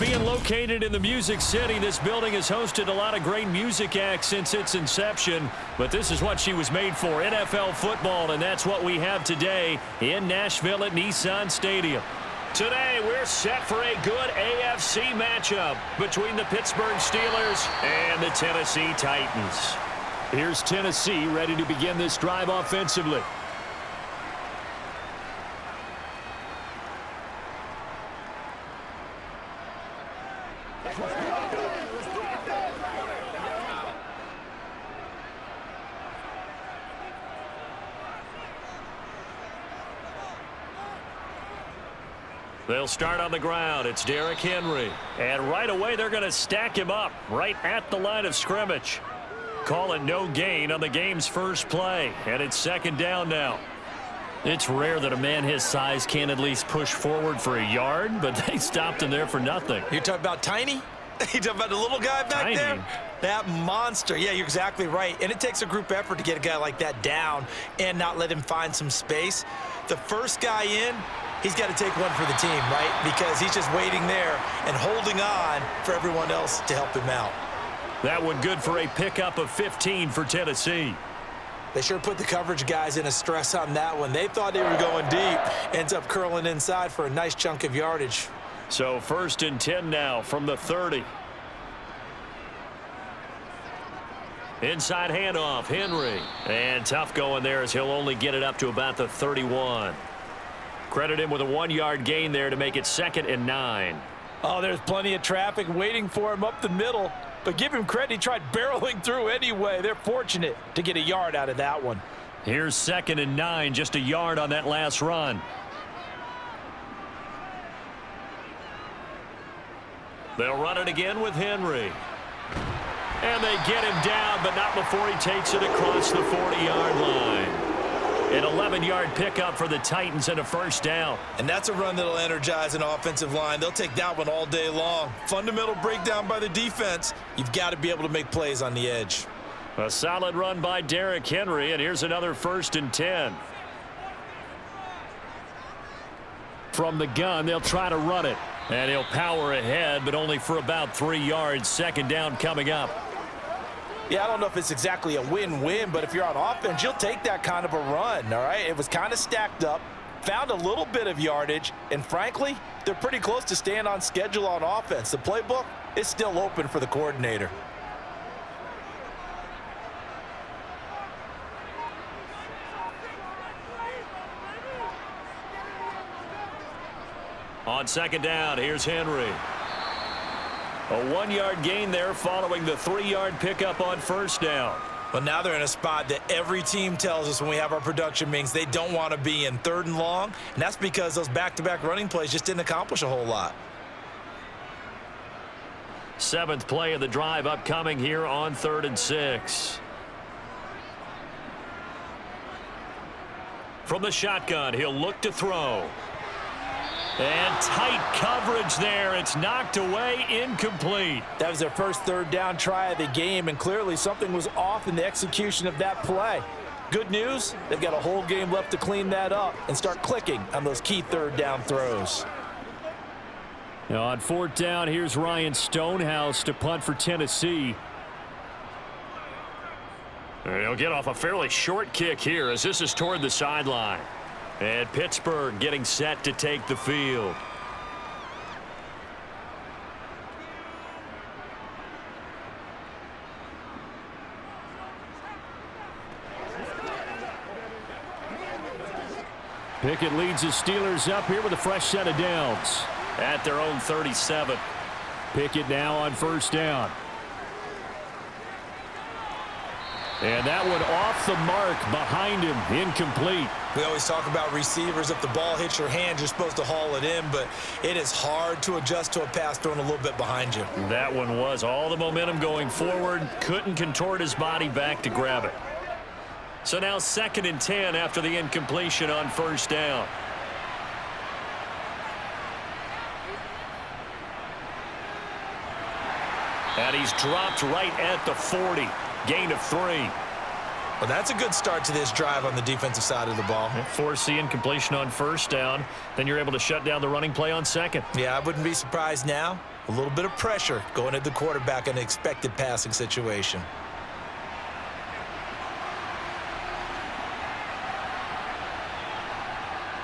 being located in the Music City, this building has hosted a lot of great music acts since its inception, but this is what she was made for, NFL football, and that's what we have today in Nashville at Nissan Stadium. Today, we're set for a good AFC matchup between the Pittsburgh Steelers and the Tennessee Titans. Here's Tennessee ready to begin this drive offensively. They'll start on the ground. It's Derrick Henry. And right away, they're going to stack him up right at the line of scrimmage. Call it no gain on the game's first play. And it's second down now. It's rare that a man his size can at least push forward for a yard, but they stopped him there for nothing. You're talking about Tiny? You're talking about the little guy back there? That monster. Yeah, you're exactly right. And it takes a group effort to get a guy like that down and not let him find some space. The first guy in, he's got to take one for the team, right? Because he's just waiting there and holding on for everyone else to help him out. That one good for a pickup of 15 for Tennessee. They sure put the coverage guys in a stress on that one. They thought they were going deep. Ends up curling inside for a nice chunk of yardage. So 1st and 10 now from the 30. Inside handoff, Henry. And tough going there as he'll only get it up to about the 31. Credit him with a 1-yard gain there to make it 2nd and 9. Oh, there's plenty of traffic waiting for him up the middle. But give him credit, he tried barreling through anyway. They're fortunate to get a yard out of that one. Here's 2nd and 9, just a yard on that last run. They'll run it again with Henry. And they get him down, but not before he takes it across the 40-yard line. An 11-yard pickup for the Titans and a first down. And that's a run that'll energize an offensive line. They'll take that one all day long. Fundamental breakdown by the defense. You've got to be able to make plays on the edge. A solid run by Derrick Henry, and here's another 1st and 10. From the gun, they'll try to run it. And he'll power ahead, but only for about 3 yards. Second down coming up. Yeah, I don't know if it's exactly a win-win, but if you're on offense, you'll take that kind of a run, all right? It was kind of stacked up, found a little bit of yardage, and frankly, they're pretty close to staying on schedule on offense. The playbook is still open for the coordinator. On second down, here's Henry. A 1-yard gain there following the 3-yard pickup on first down. But now they're in a spot that every team tells us when we have our production meetings they don't want to be in, 3rd and long. And that's because those back-to-back running plays just didn't accomplish a whole lot. 7th play of the drive upcoming here on 3rd and 6. From the shotgun, he'll look to throw. And tight coverage there. It's knocked away, incomplete. That was their first 3rd down try of the game, and clearly something was off in the execution of that play. Good news, they've got a whole game left to clean that up and start clicking on those key 3rd down throws. Now on 4th down, here's Ryan Stonehouse to punt for Tennessee. He'll get off a fairly short kick here as this is toward the sideline. And Pittsburgh getting set to take the field. Pickett leads the Steelers up here with a fresh set of downs at their own 37. Pickett now on first down. And that one off the mark behind him, incomplete. We always talk about receivers. If the ball hits your hand, you're supposed to haul it in, but it is hard to adjust to a pass thrown a little bit behind you. That one was all the momentum going forward, couldn't contort his body back to grab it. So now 2nd and 10 after the incompletion on first down. And he's dropped right at the 40. Gain of 3. Well, that's a good start to this drive on the defensive side of the ball. Force the incompletion on first down. Then you're able to shut down the running play on second. Yeah, I wouldn't be surprised now. A little bit of pressure going at the quarterback in an expected passing situation.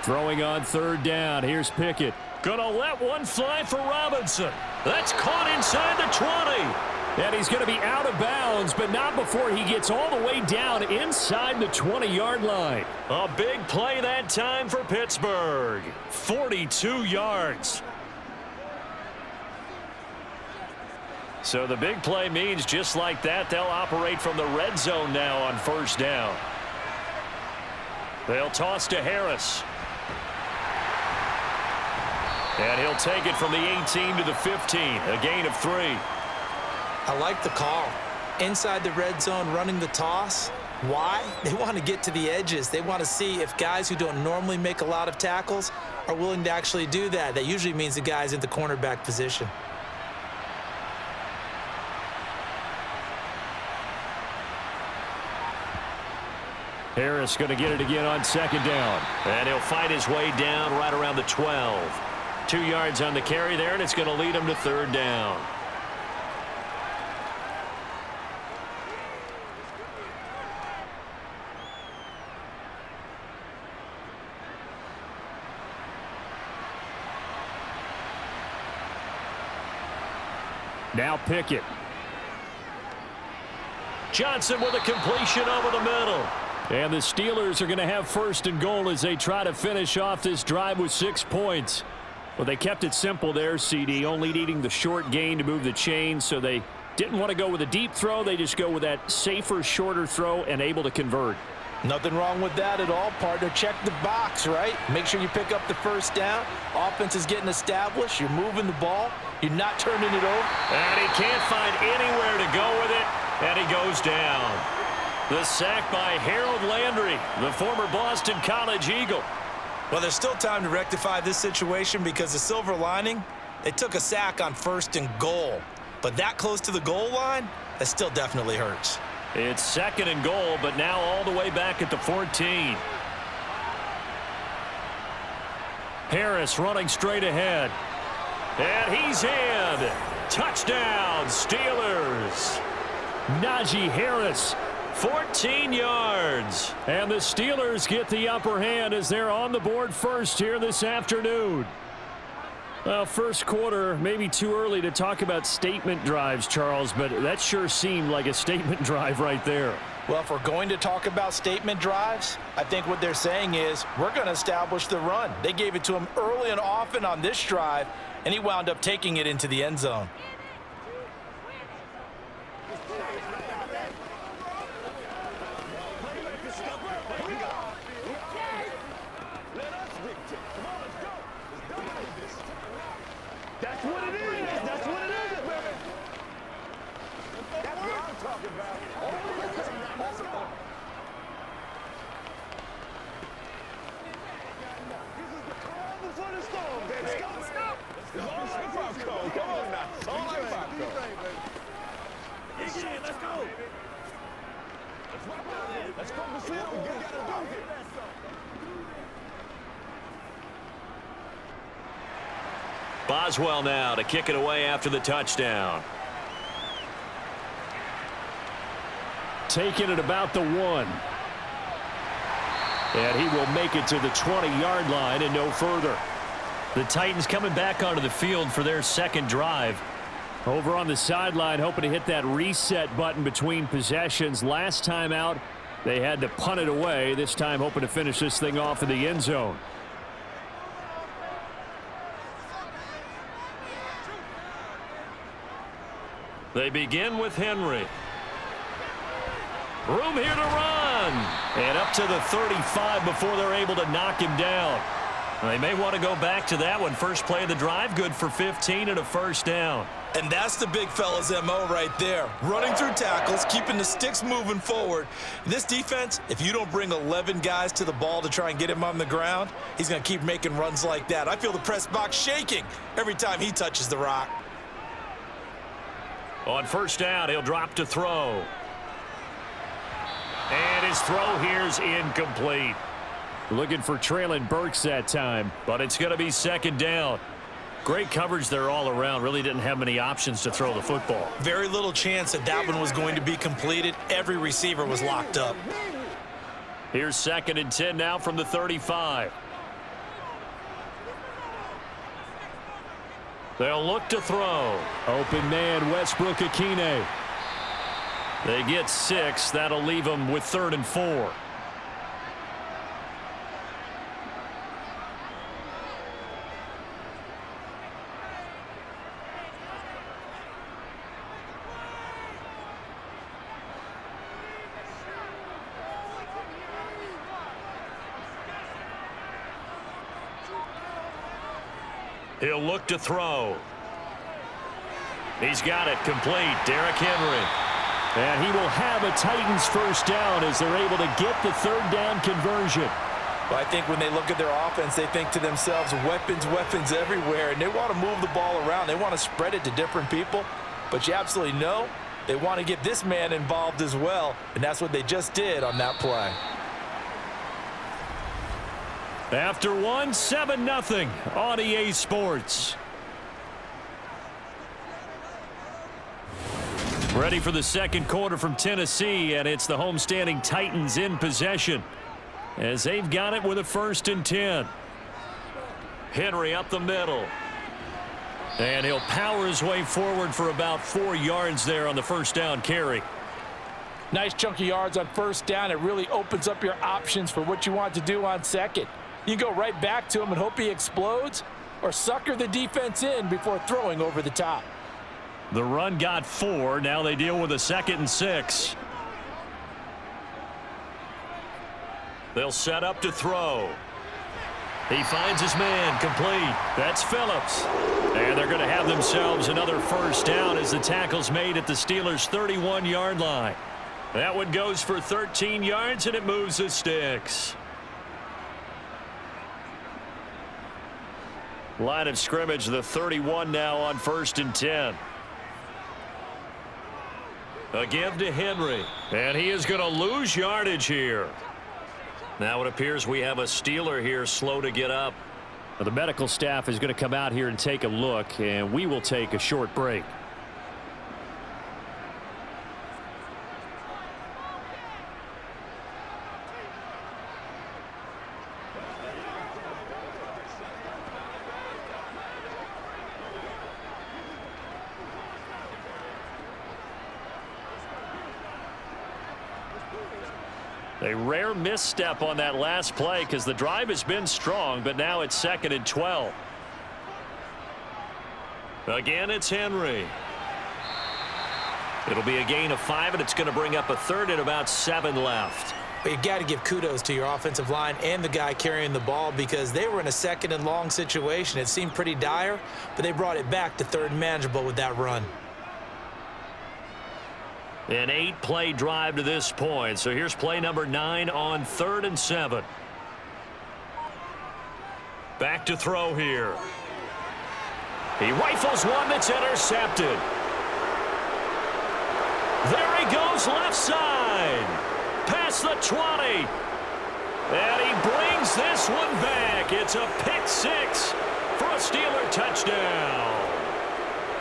Throwing on third down. Here's Pickett. Gonna let one fly for Robinson. That's caught inside the 20. And he's going to be out of bounds, but not before he gets all the way down inside the 20-yard line. A big play that time for Pittsburgh. 42 yards. So the big play means just like that, they'll operate from the red zone now on first down. They'll toss to Harris. And he'll take it from the 18 to the 15, a gain of 3. I like the call. Inside the red zone, running the toss. Why? They want to get to the edges. They want to see if guys who don't normally make a lot of tackles are willing to actually do that. That usually means the guy's in the cornerback position. Harris going to get it again on second down. And he'll fight his way down right around the 12. 2 yards on the carry there, and it's going to lead him to third down. Now Pickett. Johnson with a completion over the middle. And the Steelers are going to have first and goal as they try to finish off this drive with 6 points. Well, they kept it simple there, CD, only needing the short gain to move the chain, so they didn't want to go with a deep throw. They just go with that safer, shorter throw and able to convert. Nothing wrong with that at all, partner. Check the box, right? Make sure you pick up the first down. Offense is getting established. You're moving the ball. You're not turning it over. And he can't find anywhere to go with it, and he goes down. The sack by Harold Landry, the former Boston College Eagle. Well, there's still time to rectify this situation because the silver lining, they took a sack on first and goal. But that close to the goal line, that still definitely hurts. It's second and goal, but now all the way back at the 14. Harris running straight ahead. And he's in. Touchdown, Steelers. Najee Harris, 14 yards. And the Steelers get the upper hand as they're on the board first here this afternoon. Well, first quarter, maybe too early to talk about statement drives, Charles, but that sure seemed like a statement drive right there. Well, if we're going to talk about statement drives, I think what they're saying is we're going to establish the run. They gave it to him early and often on this drive, and he wound up taking it into the end zone. That's what it is. That's what it is, baby. That's what I'm talking about. This is the calm before the storm, baby. Let's go. It's all like popcorn. Come on now. It's all like popcorn. Let's go. Let's go to sleep and get to dunk it. Boswell now to kick it away after the touchdown. Taking it about the 1. And he will make it to the 20-yard line and no further. The Titans coming back onto the field for their second drive. Over on the sideline, hoping to hit that reset button between possessions. Last time out, they had to punt it away. This time hoping to finish this thing off in the end zone. They begin with Henry. Room here to run. And up to the 35 before they're able to knock him down. They may want to go back to that one. First play of the drive, good for 15 and a first down. And that's the big fella's MO right there. Running through tackles, keeping the sticks moving forward. This defense, if you don't bring 11 guys to the ball to try and get him on the ground, he's going to keep making runs like that. I feel the press box shaking every time he touches the rock. On first down, he'll drop to throw. And his throw here's incomplete. Looking for Traylon Burks that time, but it's going to be second down. Great coverage there all around. Really didn't have many options to throw the football. Very little chance that that one was going to be completed. Every receiver was locked up. Here's 2nd and 10 now from the 35. They'll look to throw. Open man, Westbrook-Akine. They get 6. That'll leave them with 3rd and 4. He'll look to throw. He's got it complete. Derrick Henry. And he will have a Titans first down as they're able to get the 3rd down conversion. Well, I think when they look at their offense, they think to themselves, weapons, weapons everywhere, and they want to move the ball around. They want to spread it to different people, but you absolutely know they want to get this man involved as well, and that's what they just did on that play. After 1, 7-0 on EA Sports. Ready for the 2nd quarter from Tennessee, and it's the homestanding Titans in possession as they've got it with a 1st and 10. Henry up the middle. And he'll power his way forward for about 4 yards there on the 1st down carry. Nice chunk of yards on 1st down. It really opens up your options for what you want to do on 2nd. You go right back to him and hope he explodes, or sucker the defense in before throwing over the top. The run got 4. Now they deal with a 2nd and 6. They'll set up to throw. He finds his man complete. That's Phillips. And they're going to have themselves another 1st down as the tackle's made at the Steelers' 31-yard line. That one goes for 13 yards, and it moves the sticks. Line of scrimmage, the 31 now on 1st and 10. A give to Henry. And he is going to lose yardage here. Now it appears we have a Steeler here slow to get up. Now the medical staff is going to come out here and take a look, and we will take a short break. A rare misstep on that last play because the drive has been strong, but now it's 2nd and 12. Again, it's Henry. It'll be a gain of 5, and it's going to bring up a 3rd and about 7 left. But you got to give kudos to your offensive line and the guy carrying the ball because they were in a 2nd and long situation. It seemed pretty dire, but they brought it back to 3rd and manageable with that run. An 8-play drive to this point. So here's play number 9 on 3rd and 7. Back to throw here. He rifles one that's intercepted. There he goes left side. Past the 20. And he brings this one back. It's a pick 6 for a Steeler touchdown.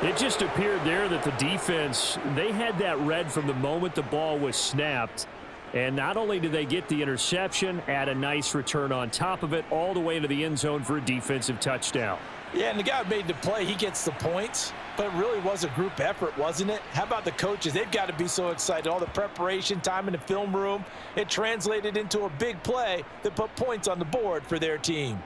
It just appeared there that the defense, they had that read from the moment the ball was snapped. And not only did they get the interception, add a nice return on top of it, all the way into the end zone for a defensive touchdown. Yeah, and the guy who made the play, he gets the points. But it really was a group effort, wasn't it? How about the coaches? They've got to be so excited. All the preparation time in the film room, it translated into a big play that put points on the board for their team.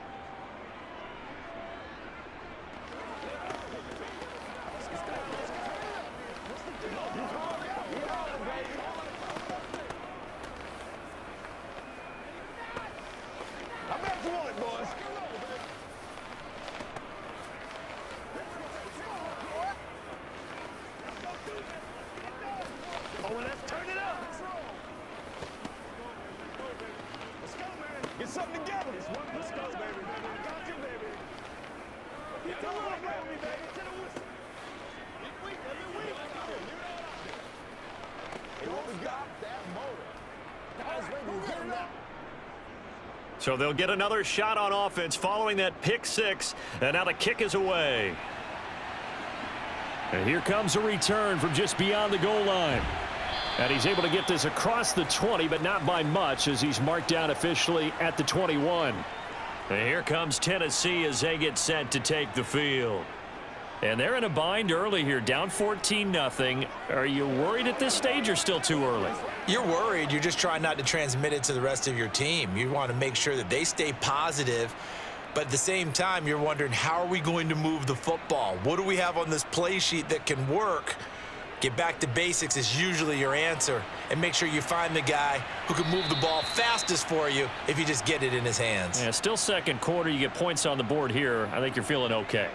Get something together. Let's go, baby. So they'll get another shot on offense following that pick six, and now the kick is away. And here comes a return from just beyond the goal line. And he's able to get this across the 20, but not by much, as he's marked down officially at the 21. And here comes Tennessee as they get set to take the field. And they're in a bind early here, down 14-0. Are you worried at this stage or still too early? You're worried. You're just trying not to transmit it to the rest of your team. You want to make sure that they stay positive. But at the same time, you're wondering, how are we going to move the football? What do we have on this play sheet that can work? Get back to basics is usually your answer. And make sure you find the guy who can move the ball fastest for you if you just get it in his hands. Yeah, still second quarter. You get points on the board here. I think you're feeling okay.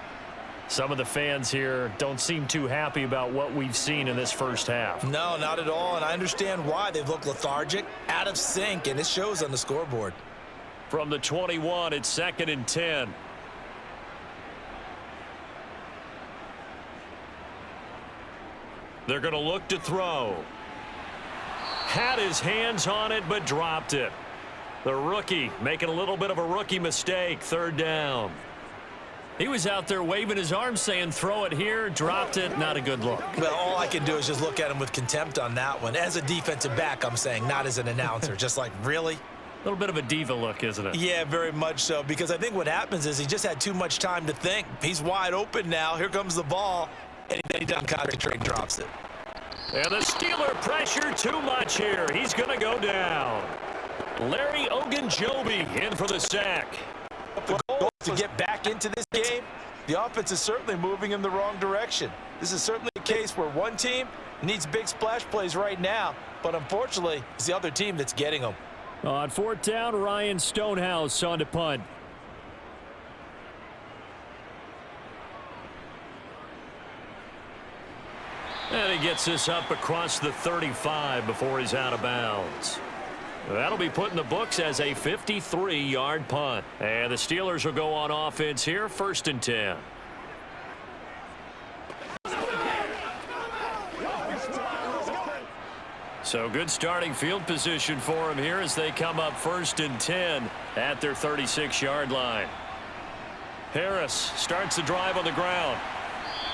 Some of the fans here don't seem too happy about what we've seen in this first half. No, not at all, and I understand why. They've looked lethargic, out of sync, and it shows on the scoreboard. From the 21, it's 2nd and 10. They're going to look to throw. Had his hands on it, but dropped it. The rookie making a little bit of a rookie mistake, 3rd down. He was out there waving his arms saying, throw it here, dropped it, not a good look. Well, all I can do is just look at him with contempt on that one. As a defensive back, I'm saying, not as an announcer. Just like, really? A little bit of a diva look, isn't it? Yeah, very much so, because I think what happens is he just had too much time to think. He's wide open now. Here comes the ball, and then he doesn't concentrate and drops it. And the Steeler pressure too much here. He's going to go down. Larry Ogunjobi in for the sack. The goal is to get back into this game. The offense is certainly moving in the wrong direction. This is certainly a case where one team needs big splash plays right now, but unfortunately, it's the other team that's getting them. On 4th down, Ryan Stonehouse on to punt. And he gets this up across the 35 before he's out of bounds. That'll be put in the books as a 53-yard punt. And the Steelers will go on offense here, 1st and 10. So good starting field position for him here as they come up 1st and 10 at their 36-yard line. Harris starts the drive on the ground.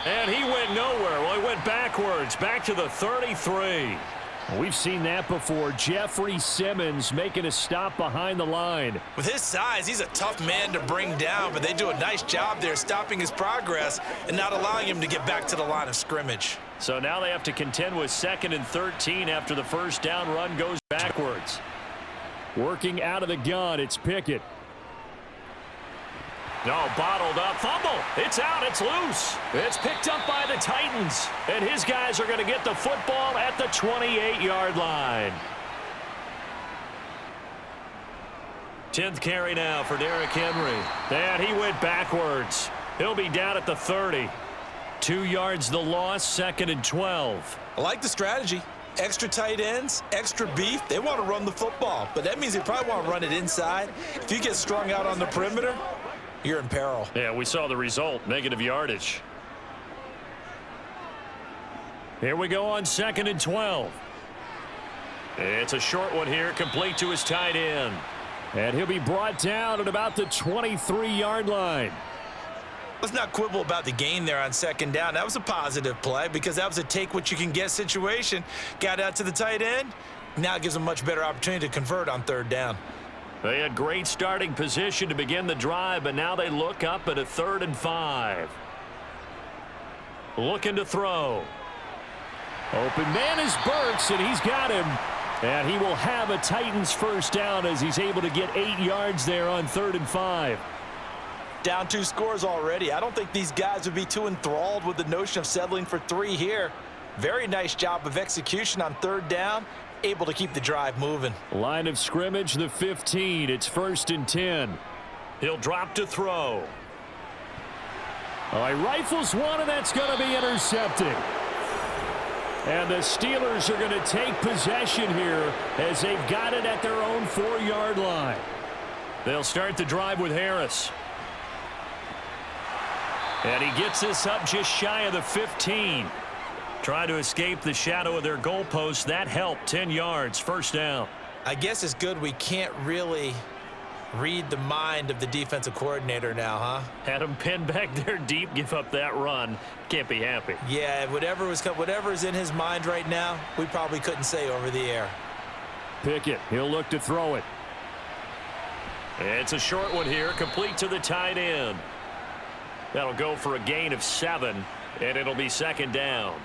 And he went nowhere. Well, he went backwards, back to the 33. We've seen that before. Jeffrey Simmons making a stop behind the line. With his size, he's a tough man to bring down, but they do a nice job there stopping his progress and not allowing him to get back to the line of scrimmage. So now they have to contend with 2nd and 13 after the first down run goes backwards. Working out of the gun, it's Pickett. No, bottled up. Fumble. It's out. It's loose. It's picked up by the Titans. And his guys are going to get the football at the 28-yard line. 10th carry now for Derrick Henry. And he went backwards. He'll be down at the 30. 2 yards the loss, 2nd and 12. I like the strategy. Extra tight ends, extra beef. They want to run the football, but that means they probably want to run it inside. If you get strung out on the perimeter, you're in peril. Yeah, we saw the result, negative yardage. Here we go on 2nd and 12. It's a short one here, complete to his tight end. And he'll be brought down at about the 23-yard line. Let's not quibble about the gain there on 2nd down. That was a positive play because that was a take-what-you-can-get situation. Got out to the tight end. Now it gives them a much better opportunity to convert on 3rd down. They had great starting position to begin the drive, but now they look up at a 3rd and 5. Looking to throw. Open man is Burks, and he's got him. And he will have a Titans first down as he's able to get 8 yards there on 3rd and 5. Down 2 scores already. I don't think these guys would be too enthralled with the notion of settling for 3 here. Very nice job of execution on 3rd down. Able to keep the drive moving. Line of scrimmage, the 15. It's 1st and 10. He'll drop to throw. All right, rifles one, and that's going to be intercepted. And the Steelers are going to take possession here as they've got it at their own 4-yard line. They'll start the drive with Harris. And he gets this up just shy of the 15. Trying to escape the shadow of their goalpost. That helped. 10 yards, first down. I guess it's good we can't really Read the mind of the defensive coordinator now, huh? Had him pinned back there deep, give up that run. Can't be happy. Yeah, whatever is in his mind right now, we probably couldn't say over the air. Pickett, he'll look to throw it. It's a short one here, complete to the tight end. That'll go for a gain of 7, and it'll be second down.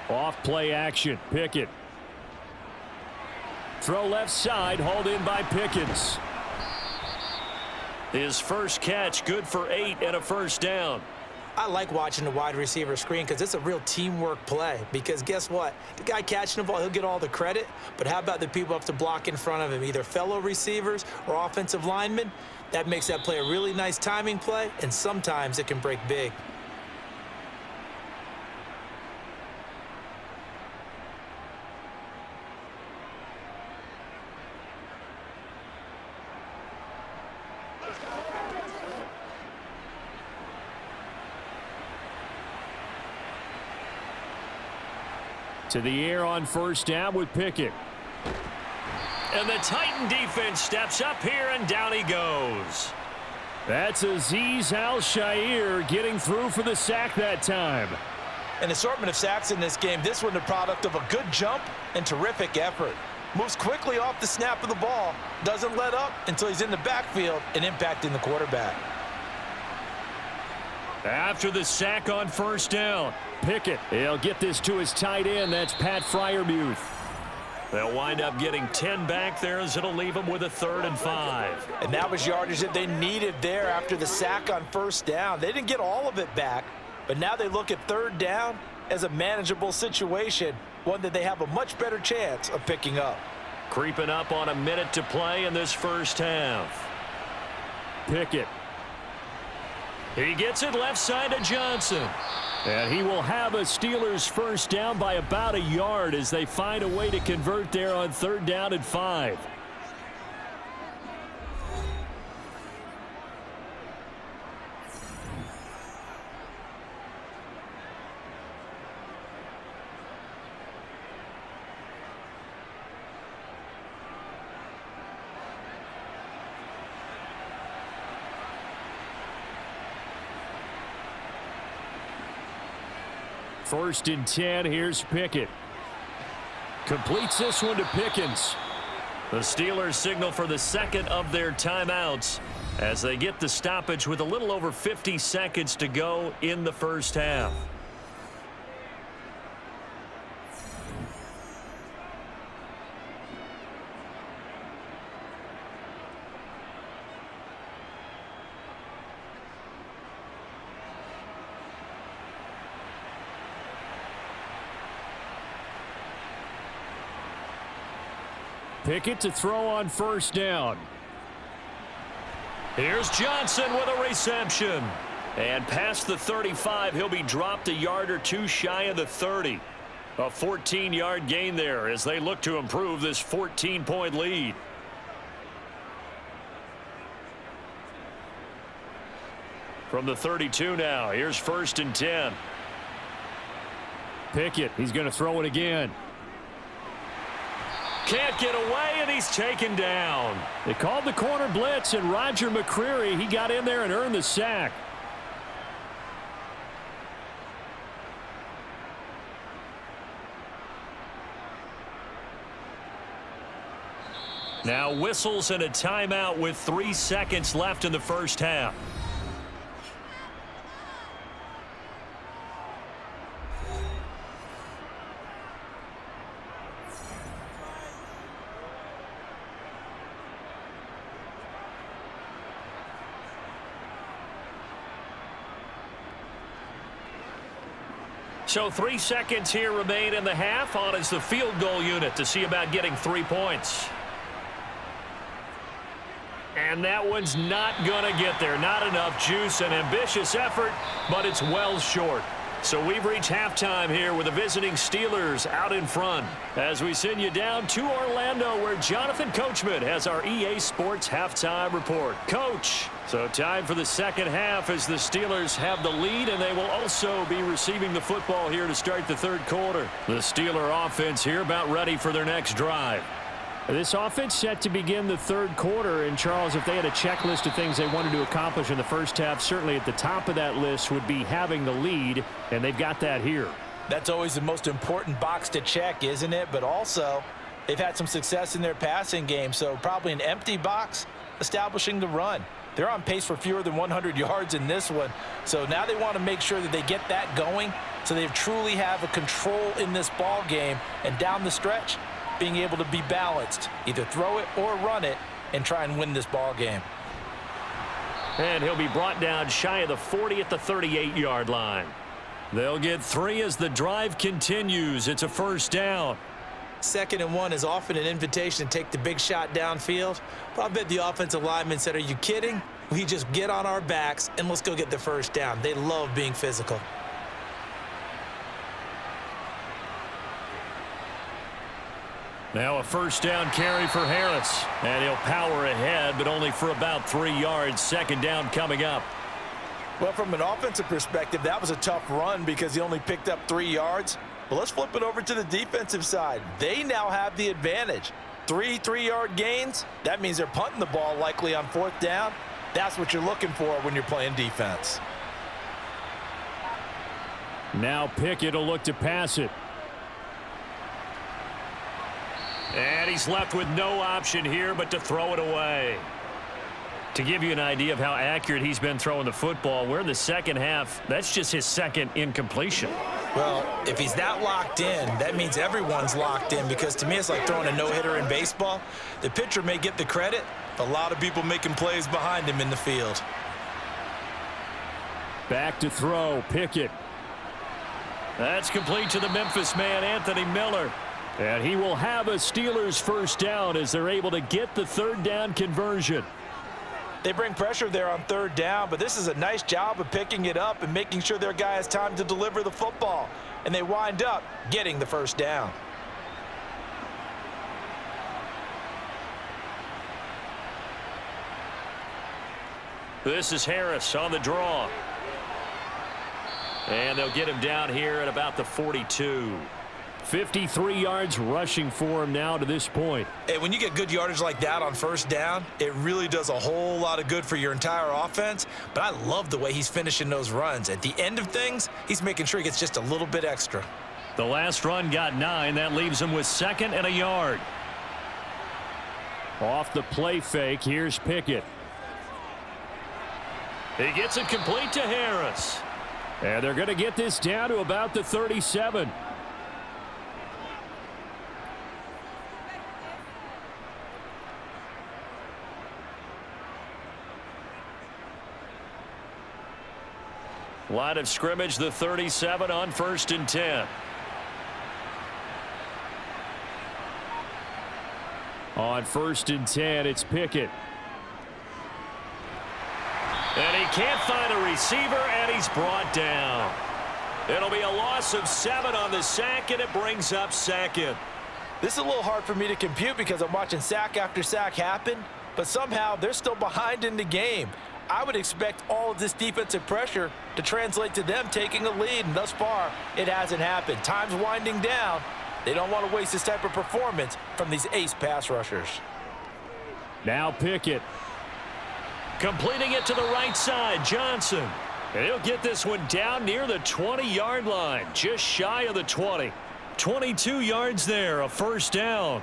Off play action, Pickett. Throw left side, hauled in by Pickens. His first catch, good for 8 and a first down. I like watching the wide receiver screen because it's a real teamwork play. Because guess what? The guy catching the ball, he'll get all the credit. But how about the people who have to block in front of him, either fellow receivers or offensive linemen? That makes that play a really nice timing play, and sometimes it can break big. To the air on first down with Pickett. And the Titan defense steps up here, and down he goes. That's Azeez Al-Shaair getting through for the sack that time. An assortment of sacks in this game. This one the product of a good jump and terrific effort. Moves quickly off the snap of the ball. Doesn't let up until he's in the backfield and impacting the quarterback. After the sack on first down, Pickett, he'll get this to his tight end. That's Pat Freiermuth. They'll wind up getting 10 back there as it'll leave them with a 3rd and 5. And that was yardage that they needed there after the sack on first down. They didn't get all of it back, but now they look at 3rd down as a manageable situation, one that they have a much better chance of picking up. Creeping up on a minute to play in this first half. Pickett. He gets it left side to Johnson. And he will have a Steelers first down by about a yard as they find a way to convert there on 3rd down and 5. First and 10, here's Pickett. Completes this one to Pickens. The Steelers signal for the second of their timeouts as they get the stoppage with a little over 50 seconds to go in the first half. Pickett to throw on first down. Here's Johnson with a reception. And past the 35, he'll be dropped a yard or two shy of the 30. A 14-yard gain there as they look to improve this 14-point lead. From the 32 now, here's first and 10. Pickett, he's going to throw it again. Can't get away, and he's taken down. They called the corner blitz, and Roger McCreary, he got in there and earned the sack. Now whistles and a timeout with 3 seconds left in the first half. So 3 seconds here remain in the half. On is the field goal unit to see about getting 3 points. And that one's not going to get there. Not enough juice, an ambitious effort, but it's well short. So we've reached halftime here with the visiting Steelers out in front as we send you down to Orlando where Jonathan Coachman has our EA Sports halftime report. Coach, so time for the second half as the Steelers have the lead, and they will also be receiving the football here to start the third quarter. The Steeler offense here about ready for their next drive. This offense set to begin the third quarter, and Charles, if they had a checklist of things they wanted to accomplish in the first half, certainly at the top of that list would be having the lead, and they've got that here. That's always the most important box to check, isn't it? But also, they've had some success in their passing game, so probably an empty box establishing the run. They're on pace for fewer than 100 yards in this one, so now they want to make sure that they get that going so they truly have a control in this ball game, and down the stretch, being able to be balanced, either throw it or run it, and try and win this ball game. And he'll be brought down shy of the 40 at the 38-yard line. They'll get 3 as the drive continues. It's a first down. 2nd and 1 is often an invitation to take the big shot downfield. But I bet the offensive lineman said, are you kidding? We just get on our backs and let's go get the first down. They love being physical. Now a first down carry for Harris. And he'll power ahead, but only for about 3 yards. Second down coming up. Well, from an offensive perspective, that was a tough run because he only picked up 3 yards. But let's flip it over to the defensive side. They now have the advantage. 3 3-yard gains. That means they're punting the ball likely on 4th down. That's what you're looking for when you're playing defense. Now Pickett will look to pass it. And he's left with no option here but to throw it away. To give you an idea of how accurate he's been throwing the football, we're in the second half. That's just his second incompletion. Well, if he's that locked in, that means everyone's locked in, because to me it's like throwing a no-hitter in baseball. The pitcher may get the credit, but a lot of people making plays behind him in the field. Back to throw, Pickett. That's complete to the Memphis man, Anthony Miller. And he will have a Steelers first down as they're able to get the third down conversion. They bring pressure there on 3rd down, but this is a nice job of picking it up and making sure their guy has time to deliver the football. And they wind up getting the first down. This is Harris on the draw. And they'll get him down here at about the 42. 53 yards rushing for him now to this point. Hey, when you get good yardage like that on 1st down, it really does a whole lot of good for your entire offense. But I love the way he's finishing those runs. At the end of things, he's making sure he gets just a little bit extra. The last run got 9. That leaves him with 2nd and a yard. Off the play fake, here's Pickett. He gets it complete to Harris. And they're going to get this down to about the 37. Line of scrimmage, the 37 on 1st and 10. On 1st and 10, it's Pickett. And he can't find a receiver, and he's brought down. It'll be a loss of 7 on the sack, and it brings up 2nd. This is a little hard for me to compute because I'm watching sack after sack happen, but somehow they're still behind in the game. I would expect all of this defensive pressure to translate to them taking a lead, and thus far, it hasn't happened. Time's winding down. They don't want to waste this type of performance from these ace pass rushers. Now Pickett. Completing it to the right side, Johnson. And he'll get this one down near the 20-yard line, just shy of the 20. 22 yards there, a first down.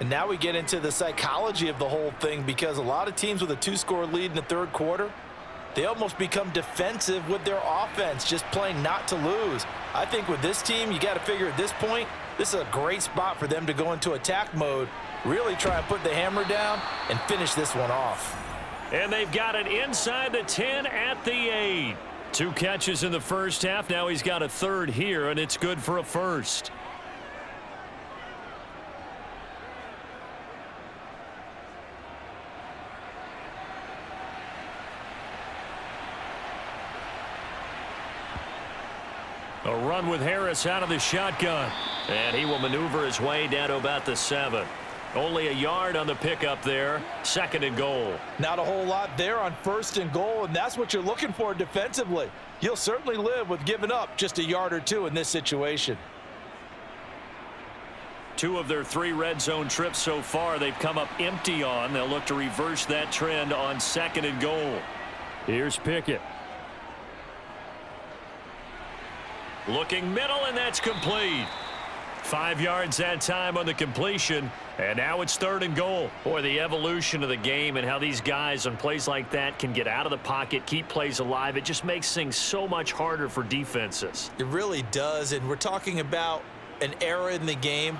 And now we get into the psychology of the whole thing, because a lot of teams with a 2-score lead in the 3rd quarter, they almost become defensive with their offense, just playing not to lose. I think with this team, you got to figure at this point, this is a great spot for them to go into attack mode, really try and put the hammer down and finish this one off. And they've got it inside the 10 at the 8. 2 catches in the first half. Now he's got a 3rd here, and it's good for a first. A run with Harris out of the shotgun. And he will maneuver his way down to about the 7. Only a yard on the pickup there. 2nd and goal. Not a whole lot there on 1st and goal, and that's what you're looking for defensively. You'll certainly live with giving up just a yard or 2 in this situation. 2 of their 3 red zone trips so far they've come up empty on. They'll look to reverse that trend on 2nd and goal. Here's Pickett. Looking middle, and that's complete. 5 yards that time on the completion, and now it's 3rd and goal. Boy, the evolution of the game and how these guys on plays like that can get out of the pocket, keep plays alive, it just makes things so much harder for defenses. It really does, and we're talking about an era in the game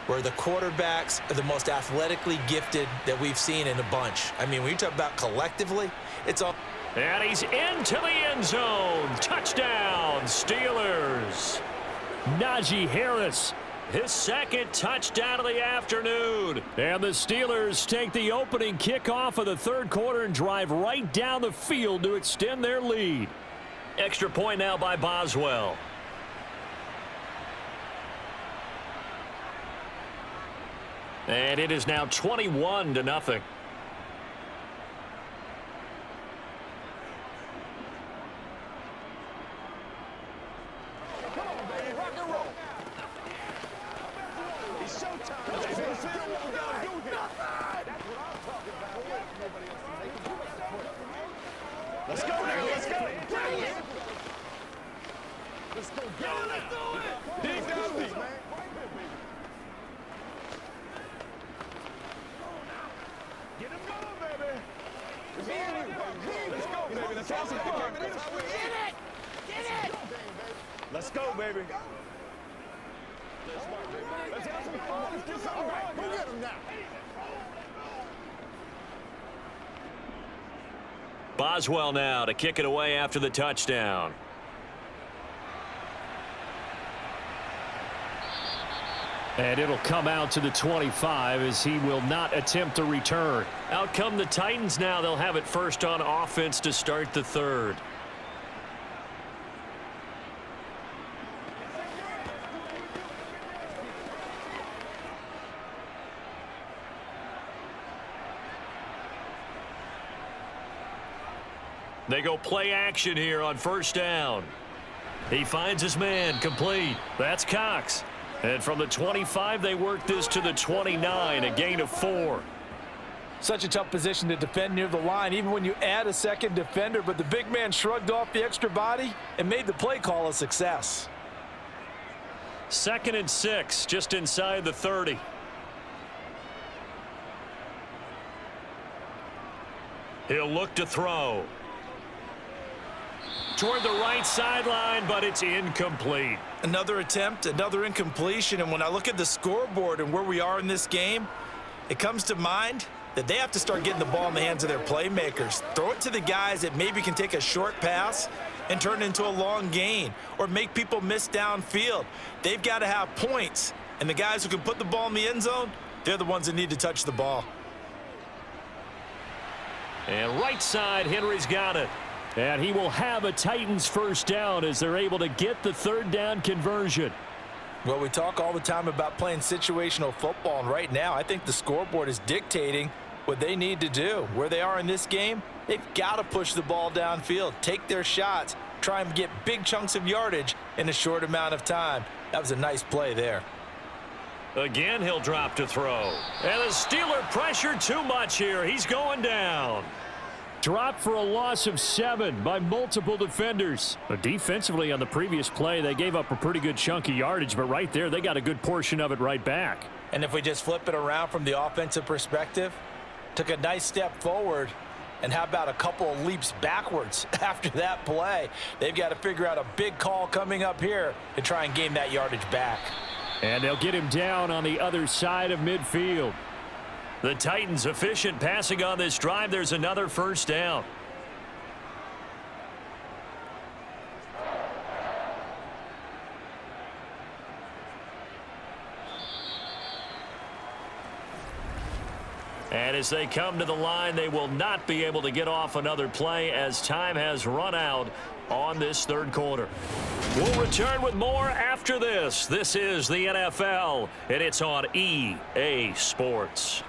where the quarterbacks are the most athletically gifted that we've seen in a bunch. I mean, when you talk about collectively, it's all... And he's into the end zone. Touchdown, Steelers. Najee Harris, his 2nd touchdown of the afternoon. And the Steelers take the opening kickoff of the 3rd quarter and drive right down the field to extend their lead. Extra point now by Boswell. And it is now 21-0. Let's go now, let's go. Bring it. Let's go. Let's do it. Dig down deep, man. Get him going, baby. Let's go, baby. Let's have some fun. Get it. Get it. Let's go, baby. Let's have some fun. Let's get something right. Go get him now. Boswell now to kick it away after the touchdown. And it'll come out to the 25 as he will not attempt a return. Out come the Titans now. They'll have it first on offense to start the 3rd. They go play action here on 1st down. He finds his man, complete. That's Cox. And from the 25, they work this to the 29, a gain of 4. Such a tough position to defend near the line, even when you add a 2nd defender, but the big man shrugged off the extra body and made the play call a success. 2nd and 6, just inside the 30. He'll look to throw. Toward the right sideline, but it's incomplete. Another attempt, another incompletion, and when I look at the scoreboard and where we are in this game, it comes to mind that they have to start getting the ball in the hands of their playmakers. Throw it to the guys that maybe can take a short pass and turn it into a long gain or make people miss downfield. They've got to have points, and the guys who can put the ball in the end zone, they're the ones that need to touch the ball. And right side, Henry's got it. And he will have a Titans 1st down as they're able to get the 3rd down conversion. Well, we talk all the time about playing situational football, and right now I think the scoreboard is dictating what they need to do. Where they are in this game, they've got to push the ball downfield, take their shots, try and get big chunks of yardage in a short amount of time. That was a nice play there. Again, he'll drop to throw. And the Steeler pressure too much here. He's going down. Dropped for a loss of 7 by multiple defenders. But defensively on the previous play, they gave up a pretty good chunk of yardage, but right there, they got a good portion of it right back. And if we just flip it around from the offensive perspective, took a nice step forward, and how about a couple of leaps backwards after that play? They've got to figure out a big call coming up here to try and gain that yardage back. And they'll get him down on the other side of midfield. The Titans efficient passing on this drive. There's another 1st down. And as they come to the line, they will not be able to get off another play as time has run out on this third quarter. We'll return with more after this. This is the NFL, and it's on EA Sports.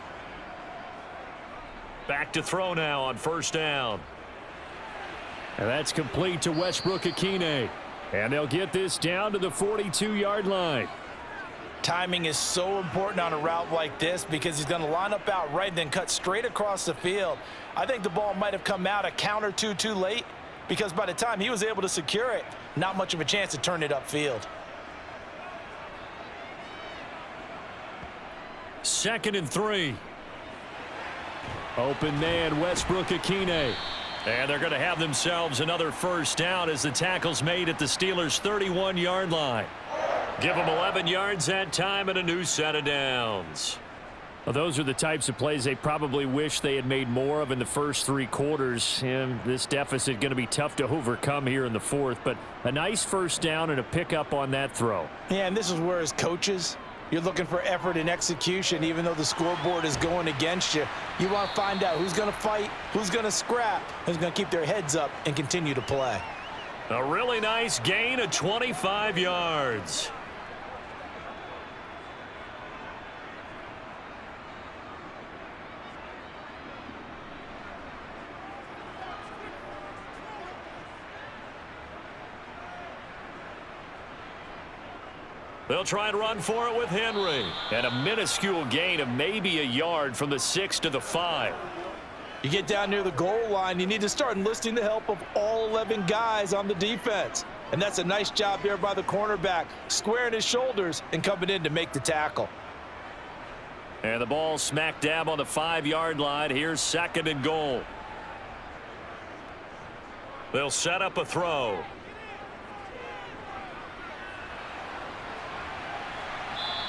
Back to throw now on first down. And that's complete to Westbrook-Ikhine. And they'll get this down to the 42-yard line. Timing is so important on a route like this because he's going to line up out right and then cut straight across the field. I think the ball might have come out a count or two too late because by the time he was able to secure it, not much of a chance to turn it upfield. 2nd and 3. Open man, Westbrook-Ikhine. And they're going to have themselves another first down as the tackle's made at the Steelers' 31-yard line. Give them 11 yards that time and a new set of downs. Well, those are the types of plays they probably wish they had made more of in the first 3 quarters. And this deficit going to be tough to overcome here in the fourth. But a nice first down and a pickup on that throw. Yeah, and this is where as coaches, you're looking for effort and execution. Even though the scoreboard is going against you, you want to find out who's going to fight, who's going to scrap, who's going to keep their heads up and continue to play. A really nice gain of 25 yards. They'll try and run for it with Henry. And a minuscule gain of maybe a yard from the 6 to the 5. You get down near the goal line, you need to start enlisting the help of all 11 guys on the defense. And that's a nice job there by the cornerback, squaring his shoulders and coming in to make the tackle. And the ball smack dab on the 5-yard line. Here's 2nd and goal. They'll set up a throw.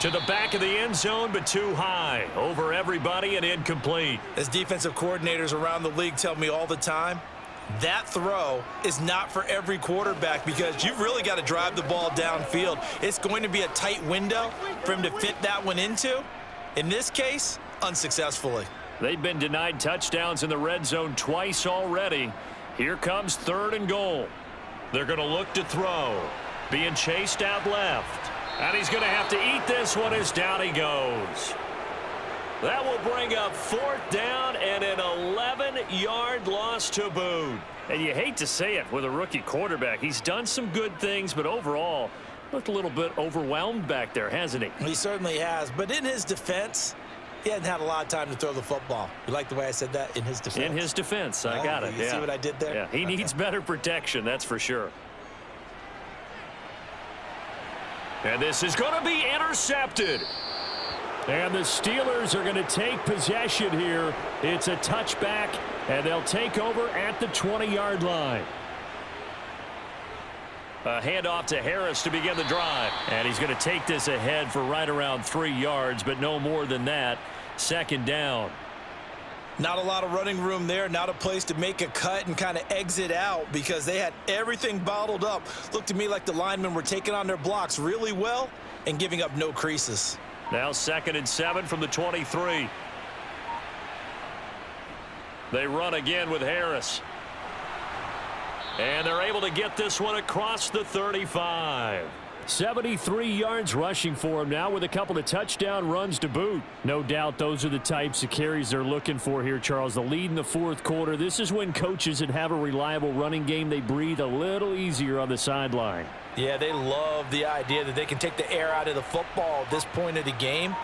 To the back of the end zone, but too high. Over everybody and incomplete. As defensive coordinators around the league tell me all the time, that throw is not for every quarterback because you've really got to drive the ball downfield. It's going to be a tight window for him to fit that one into. In this case, unsuccessfully. They've been denied touchdowns in the red zone twice already. Here comes 3rd and goal. They're going to look to throw. Being chased out left. And he's going to have to eat this one as down he goes. That will bring up 4th down and an 11-yard loss to boot. And you hate to say it with a rookie quarterback. He's done some good things, but overall, looked a little bit overwhelmed back there, hasn't he? He certainly has. But in his defense, he hasn't had a lot of time to throw the football. You like the way I said that? In his defense? In his defense. I got it. You see what I did there? Yeah, he needs better protection, that's for sure. And this is going to be intercepted. And the Steelers are going to take possession here. It's a touchback, and they'll take over at the 20-yard line. A handoff to Harris to begin the drive. And he's going to take this ahead for right around 3 yards, but no more than that. 2nd down. Not a lot of running room there, not a place to make a cut and kind of exit out because they had everything bottled up. Looked to me like the linemen were taking on their blocks really well and giving up no creases. Now 2nd and 7 from the 23. They run again with Harris. And they're able to get this one across the 35. 73 yards rushing for him now with a couple of touchdown runs to boot. No doubt those are the types of carries they're looking for here, Charles. The lead in the fourth quarter. This is when coaches that have a reliable running game, they breathe a little easier on the sideline. Yeah, they love the idea that they can take the air out of the football at this point of the game.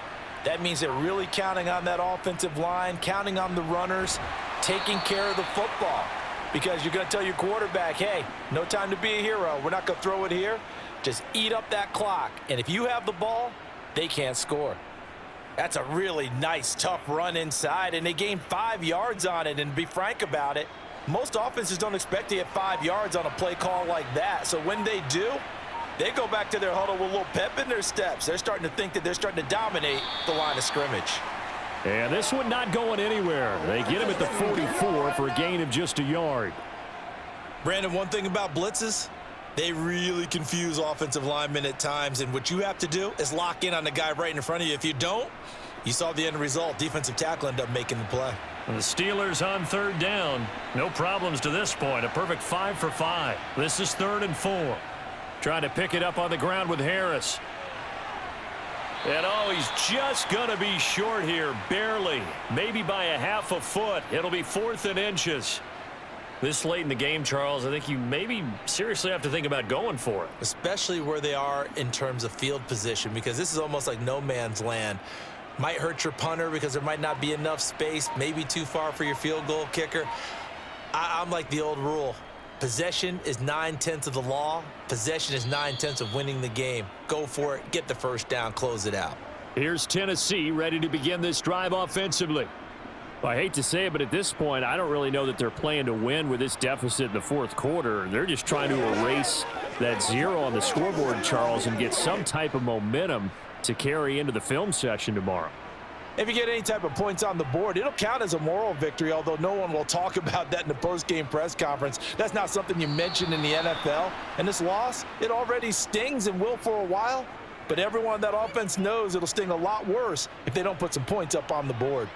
That means they're really counting on that offensive line, counting on the runners, taking care of the football. Because you're going to tell your quarterback, hey, no time to be a hero. We're not going to throw it here. Just eat up that clock. And if you have the ball, they can't score. That's a really nice, tough run inside, and they gained 5 yards on it. And to be frank about it, most offenses don't expect to get 5 yards on a play call like that. So when they do, they go back to their huddle with a little pep in their steps. They're starting to think that they're starting to dominate the line of scrimmage. And this one not going anywhere. They get him at the 44 for a gain of just a yard. Brandon, one thing about blitzes, they really confuse offensive linemen at times, and what you have to do is lock in on the guy right in front of you. If you don't, You saw the end result. Defensive tackle ended up making the play. The Steelers on third down. No problems to this point. A perfect 5 for 5. This is 3rd and 4. Trying to pick it up on the ground with Harris. And oh, he's just going to be short here. Barely. Maybe by a half a foot. It'll be 4th and inches. This late in the game, Charles, I think you maybe seriously have to think about going for it. Especially where they are in terms of field position, because this is almost like no man's land. Might hurt your punter because there might not be enough space, maybe too far for your field goal kicker. I'm like the old rule. Possession is 9/10 of the law. Possession is 9/10 of winning the game. Go for it, get the first down, close it out. Here's Tennessee ready to begin this drive offensively. Well, I hate to say it, but at this point, I don't really know that they're playing to win with this deficit in the 4th quarter. They're just trying to erase that 0 on the scoreboard, Charles, and get some type of momentum to carry into the film session tomorrow. If you get any type of points on the board, it'll count as a moral victory, although no one will talk about that in the post-game press conference. That's not something you mention in the NFL. And this loss, it already stings and will for a while, but everyone on that offense knows it'll sting a lot worse if they don't put some points up on the board.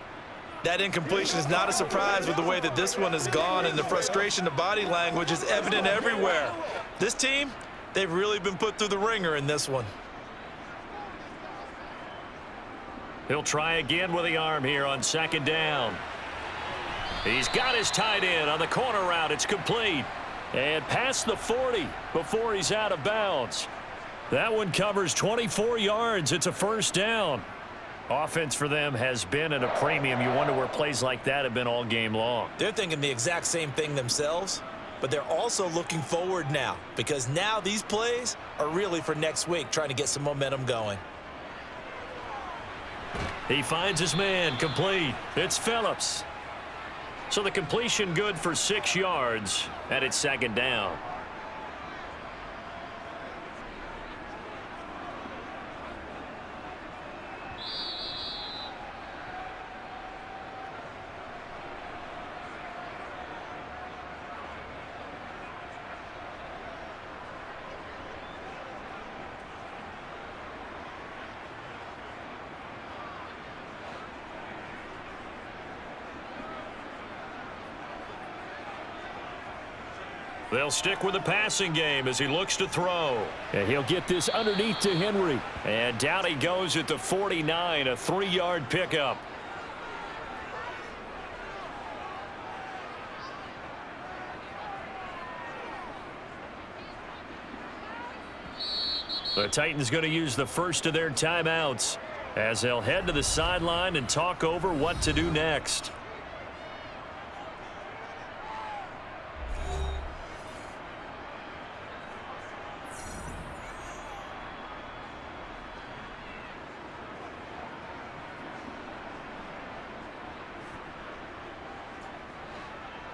That incompletion is not a surprise with the way that this one has gone, and the frustration, the body language is evident everywhere. This team, they've really been put through the ringer in this one. He'll try again with the arm here on 2nd down. He's got his tight end on the corner route. It's complete. And past the 40 before he's out of bounds. That one covers 24 yards. It's a 1st down. Offense for them has been at a premium. You wonder where plays like that have been all game long. They're thinking the exact same thing themselves, but they're also looking forward now, because now these plays are really for next week, trying to get some momentum going. He finds his man, complete. It's Phillips. So the completion good for 6 yards, and it's 2nd down. They'll stick with the passing game as he looks to throw. And he'll get this underneath to Henry. And down he goes at the 49, a 3-yard pickup. The Titans going to use the first of their timeouts as they'll head to the sideline and talk over what to do next.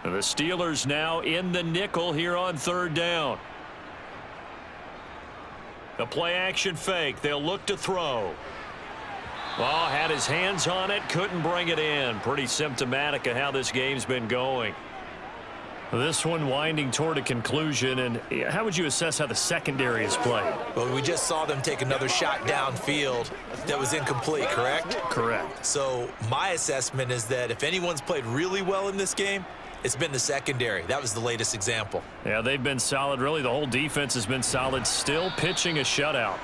The Steelers now in the nickel here on 3rd down. The play action fake. They'll look to throw. Well, had his hands on it, couldn't bring it in. Pretty symptomatic of how this game's been going. This one winding toward a conclusion, and how would you assess how the secondary has played? Well, we just saw them take another shot downfield that was incomplete, correct? Correct. So my assessment is that if anyone's played really well in this game, it's been the secondary. That was the latest example. Yeah, they've been solid. Really, the whole defense has been solid. Still pitching a shutout.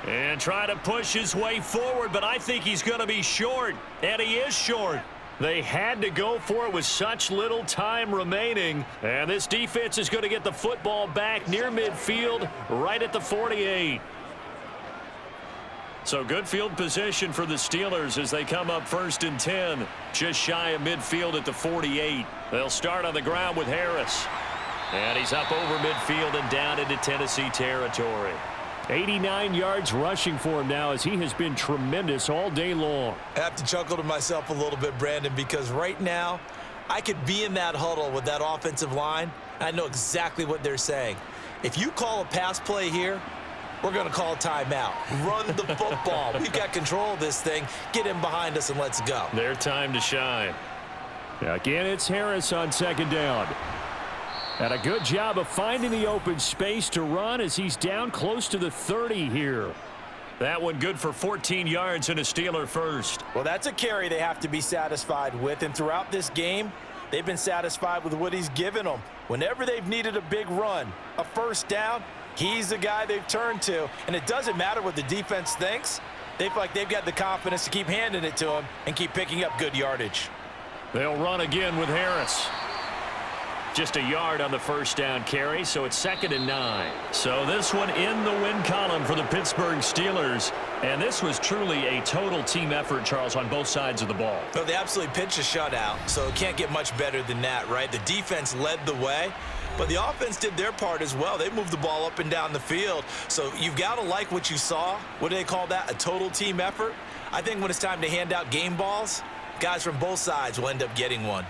And try to push his way forward, but I think he's going to be short. And he is short. They had to go for it with such little time remaining. And this defense is going to get the football back near midfield, right at the 48. So good field position for the Steelers as they come up 1st and 10. Just shy of midfield at the 48. They'll start on the ground with Harris. And he's up over midfield and down into Tennessee territory. 89 yards rushing for him now as he has been tremendous all day long. I have to chuckle to myself a little bit, Brandon, because right now I could be in that huddle with that offensive line. I know exactly what they're saying. If you call a pass play here, we're going to call a timeout. Run the football. We've got control of this thing. Get in behind us and let's go. Their time to shine. Again, it's Harris on 2nd down. And a good job of finding the open space to run as he's down close to the 30 here. That one good for 14 yards and a Steeler first. Well, that's a carry they have to be satisfied with. And throughout this game, they've been satisfied with what he's given them. Whenever they've needed a big run, a first down, he's the guy they've turned to. And it doesn't matter what the defense thinks. They feel like they've got the confidence to keep handing it to him and keep picking up good yardage. They'll run again with Harris. Just a yard on the first down carry, so it's 2nd and 9. So this one in the win column for the Pittsburgh Steelers. And this was truly a total team effort, Charles, on both sides of the ball. No, they absolutely pitched a shutout, so it can't get much better than that, right? The defense led the way, but the offense did their part as well. They moved the ball up and down the field. So you've got to like what you saw. What do they call that? A total team effort? I think when it's time to hand out game balls, guys from both sides will end up getting one.